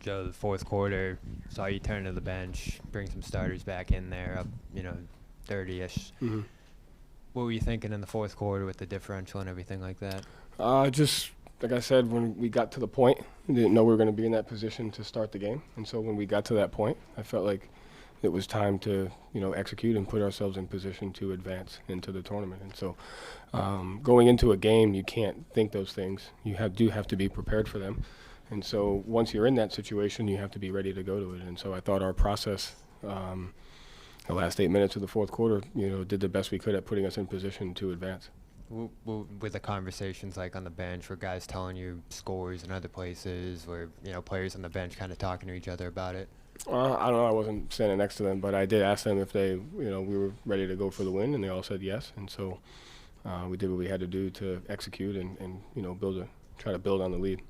Joe, the fourth quarter, saw you turn to the bench, bring some starters back in there, up, 30-ish. Mm-hmm. What were you thinking in the fourth quarter with the differential and everything like that? Just like I said, when we got to the point, we didn't know we were going to be in that position to start the game. And so when we got to that point, I felt like it was time to, execute and put ourselves in position to advance into the tournament. And so going into a game, you can't think those things. You do have to be prepared for them. And so once you're in that situation, you have to be ready to go to it. And so I thought our process, the last 8 minutes of the fourth quarter, did the best we could at putting us in position to advance. With the conversations like on the bench, were guys telling you scores in other places, where players on the bench kind of talking to each other about it? I don't know. I wasn't standing next to them, but I did ask them if they, we were ready to go for the win, and they all said yes. And so we did what we had to do to execute and try to build on the lead.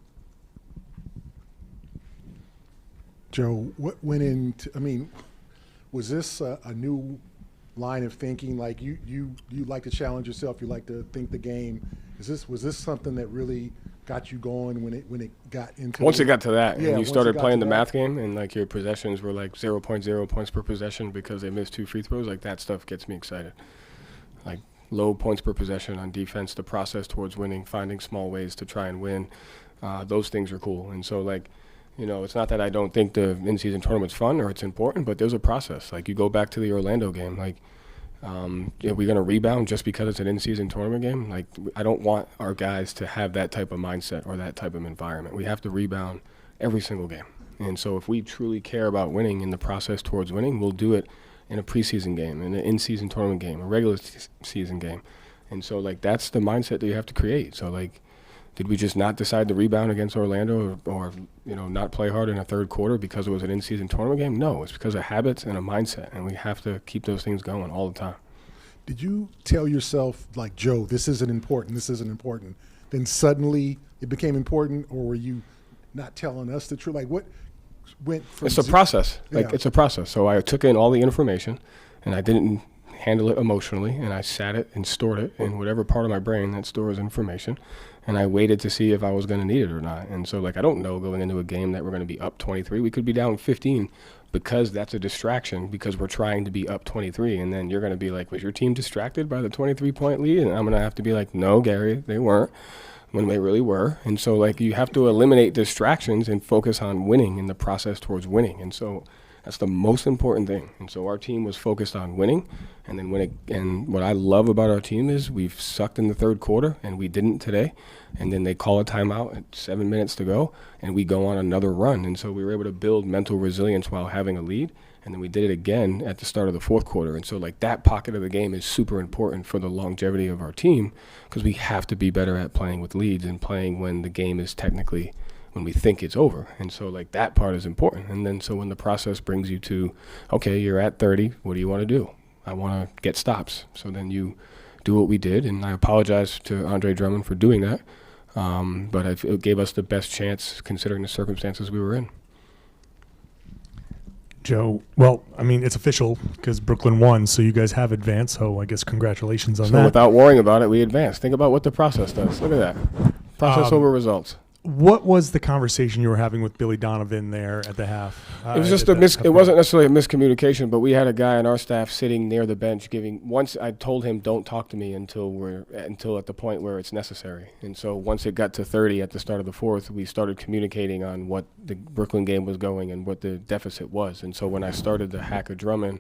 Joe, what went into? Was this a new line of thinking? Like you like to challenge yourself. You like to think the game. Was this something that really got you going when it got into? Once it got to that, and you started playing the that math game, and like your possessions were like 0.0 points per possession because they missed 2 free throws. Like that stuff gets me excited. Like low points per possession on defense, the process towards winning, finding small ways to try and win. Those things are cool. And so like, it's not that I don't think the in-season tournament's fun or it's important, but there's a process. Like you go back to the Orlando game, like. Are we going to rebound just because it's an in-season tournament game? Like, I don't want our guys to have that type of mindset or that type of environment. We have to rebound every single game. And so if we truly care about winning in the process towards winning, we'll do it in a preseason game, in an in-season tournament game, a regular season game. And so, like, that's the mindset that you have to create. So, like, did we just not decide to rebound against Orlando or not play hard in a third quarter because it was an in-season tournament game? No, it's because of habits and a mindset, and we have to keep those things going all the time. Did you tell yourself, like, Joe, this isn't important, then suddenly it became important, or were you not telling us the truth? Like, what went from It's a process. Yeah. It's a process. So I took in all the information, and I didn't handle it emotionally, and I sat it and stored it in whatever part of my brain that stores information. And I waited to see if I was going to need it or not. And so, like, I don't know going into a game that we're going to be up 23. We could be down 15 because that's a distraction because we're trying to be up 23. And then you're going to be like, was your team distracted by the 23-point lead? And I'm going to have to be like, no, Gary, they weren't, when they really were. And so, like, you have to eliminate distractions and focus on winning in the process towards winning. And so that's the most important thing. And so our team was focused on winning. And then and what I love about our team is we've sucked in the third quarter, and we didn't today. And then they call a timeout at 7 minutes to go, and we go on another run. And so we were able to build mental resilience while having a lead. And then we did it again at the start of the fourth quarter. And so, like, that pocket of the game is super important for the longevity of our team because we have to be better at playing with leads and playing when the game is technically when we think it's over. And so, like, that part is important. And then so when the process brings you to, okay, you're at 30, what do you want to do? I want to get stops. So then you do what we did, and I apologize to Andre Drummond for doing that. But it gave us the best chance considering the circumstances we were in. Joe, well, I mean, it's official because Brooklyn won, so you guys have advanced. So I guess congratulations on that. So without worrying about it, we advanced. Think about what the process does. Look at that. Process over results. What was the conversation you were having with Billy Donovan there at the half? It was just it wasn't necessarily a miscommunication, but we had a guy on our staff sitting near the bench once I told him don't talk to me until at the point where it's necessary. And so once it got to 30 at the start of the fourth, we started communicating on what the Brooklyn game was going and what the deficit was. And so when I started to hack a Drummond,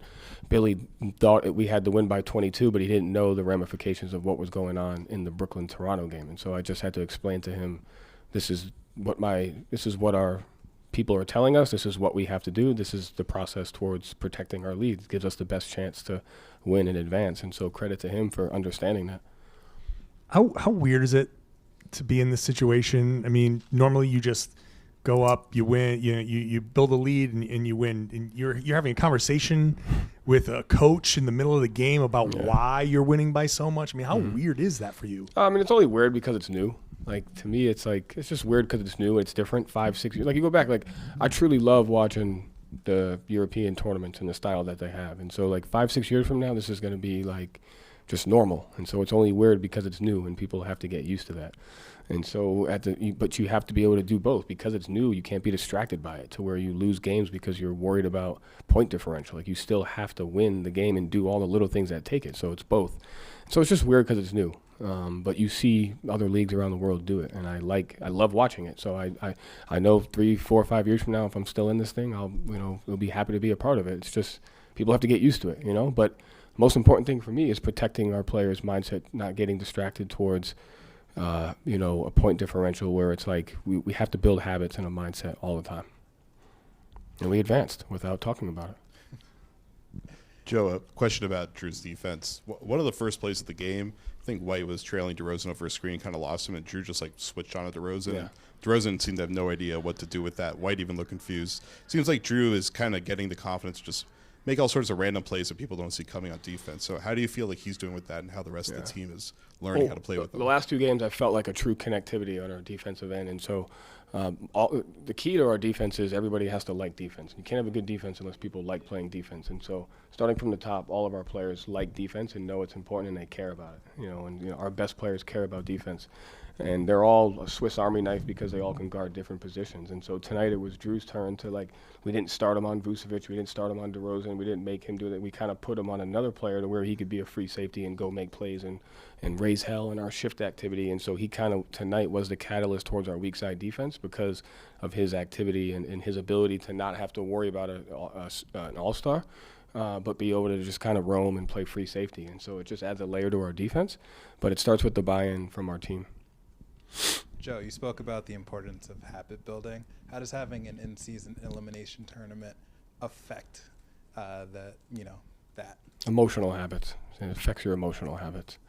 Billy thought we had to win by 22, but he didn't know the ramifications of what was going on in the Brooklyn-Toronto game. And so I just had to explain to him, this is what our people are telling us. This is what we have to do. This is the process towards protecting our lead. It gives us the best chance to win in advance. And so credit to him for understanding that. How weird is it to be in this situation? I mean, normally you just go up, you win, you build a lead and you win. And you're having a conversation with a coach in the middle of the game about why you're winning by so much. I mean, how weird is that for you? I mean, it's only weird because it's new. Like, to me, it's just weird because it's new. It's different. 5, 6 years. Like, you go back, like, I truly love watching the European tournaments and the style that they have. And so, like, 5, 6 years from now, this is going to be, like, just normal. And so it's only weird because it's new, and people have to get used to that. And so but you have to be able to do both. Because it's new, you can't be distracted by it to where you lose games because you're worried about point differential. Like, you still have to win the game and do all the little things that take it. So it's both. So it's just weird because it's new. But you see other leagues around the world do it, and I love watching it. So I know 3, 4, 5 years from now, if I'm still in this thing, I'll be happy to be a part of it. It's just people have to get used to it, But most important thing for me is protecting our players' mindset, not getting distracted towards a point differential where it's like we have to build habits and a mindset all the time. And we advanced without talking about it. Joe, a question about Drew's defense. One of the first plays of the game, I think White was trailing DeRozan over a screen, kind of lost him, and Drew just switched on to DeRozan. Yeah. DeRozan seemed to have no idea what to do with that. White even looked confused. Seems like Drew is kind of getting the confidence to just make all sorts of random plays that people don't see coming on defense. So how do you feel like he's doing with that, and how the rest of the team is learning how to play with them? The last 2 games, I felt like a true connectivity on our defensive end. And so the key to our defense is everybody has to like defense. You can't have a good defense unless people like playing defense. And so starting from the top, all of our players like defense and know it's important, and they care about it. Our best players care about defense. And they're all a Swiss Army knife because they all can guard different positions. And so tonight it was Drew's turn to, we didn't start him on Vucevic, we didn't start him on DeRozan, we didn't make him do that. We kind of put him on another player to where he could be a free safety and go make plays and raise hell in our shift activity. And so he kind of tonight was the catalyst towards our weak side defense because of his activity and his ability to not have to worry about an all-star. But be able to just kind of roam and play free safety. And so it just adds a layer to our defense. But it starts with the buy-in from our team. Joe, you spoke about the importance of habit building. How does having an in-season elimination tournament affect that? Emotional habits. It affects your emotional habits.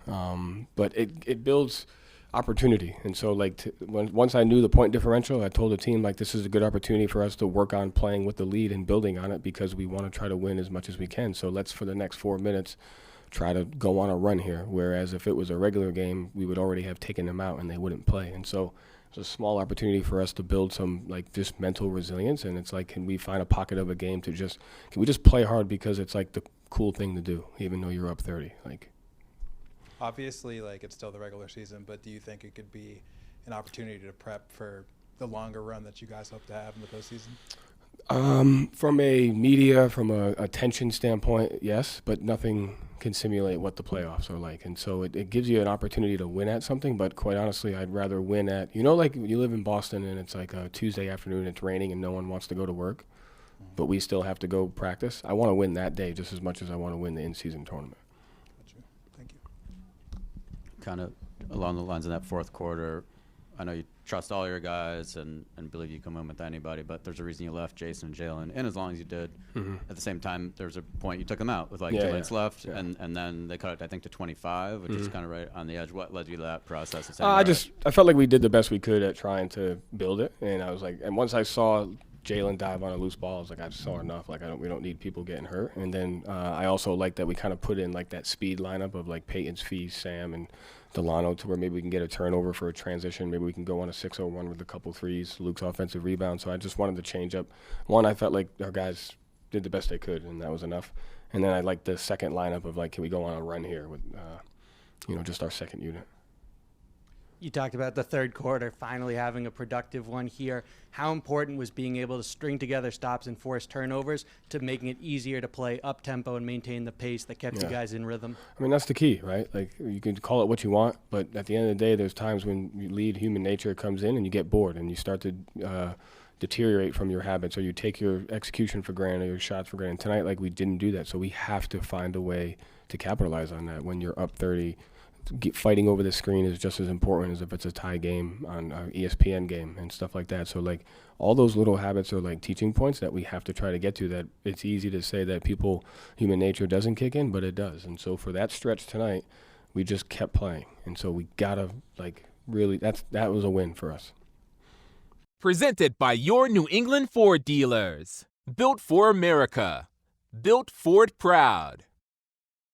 But it builds opportunity. And so once I knew the point differential, I told the team this is a good opportunity for us to work on playing with the lead and building on it because we want to try to win as much as we can. So let's, for the next 4 minutes, try to go on a run here, whereas if it was a regular game, we would already have taken them out and they wouldn't play. And so it's a small opportunity for us to build some just mental resilience, and it's can we find a pocket of a game to can we just play hard because it's the cool thing to do, even though you're up 30. Obviously, it's still the regular season, but do you think it could be an opportunity to prep for the longer run that you guys hope to have in the postseason? From a media, from a attention standpoint, yes, but nothing can simulate what the playoffs are like. And so it gives you an opportunity to win at something, but quite honestly, I'd rather win at, you live in Boston and it's a Tuesday afternoon, it's raining and no one wants to go to work, but we still have to go practice. I want to win that day just as much as I want to win the in-season tournament. Thank you. Kind of along the lines of that fourth quarter, I know you trust all your guys and believe you can win with anybody, but there's a reason you left Jason and Jalen in as long as you did. Mm-hmm. At the same time, there was a point you took them out with 2 minutes left, and then they cut it, I think, to 25, which is kind of right on the edge. What led you to that process? I felt like we did the best we could at trying to build it, and I was and once I saw Jalen dive on a loose ball, I was I saw enough. We don't need people getting hurt. And then I also like that we kind of put in that speed lineup of Peyton's Fee, Sam, and Delano to where maybe we can get a turnover for a transition. Maybe we can go on a 6-0-1 with a couple threes, Luke's offensive rebound. So I just wanted to change up. One, I felt like our guys did the best they could, and that was enough. And then I liked the second lineup of can we go on a run here with, just our second unit. You talked about the third quarter, finally having a productive one here. How important was being able to string together stops and force turnovers to making it easier to play up-tempo and maintain the pace that kept you guys in rhythm? I mean, that's the key, right? You can call it what you want, but at the end of the day, there's times when human nature comes in and you get bored and you start to deteriorate from your habits, or you take your execution for granted or your shots for granted. Tonight, we didn't do that, so we have to find a way to capitalize on that. When you're up 30, fighting over the screen is just as important as if it's a tie game on an ESPN game and stuff like that. So all those little habits are teaching points that we have to try to get to. That it's easy to say that human nature doesn't kick in, but it does. And so for that stretch tonight, we just kept playing. And so we gotta really, that was a win for us. Presented by your New England Ford dealers. Built for America. Built Ford proud.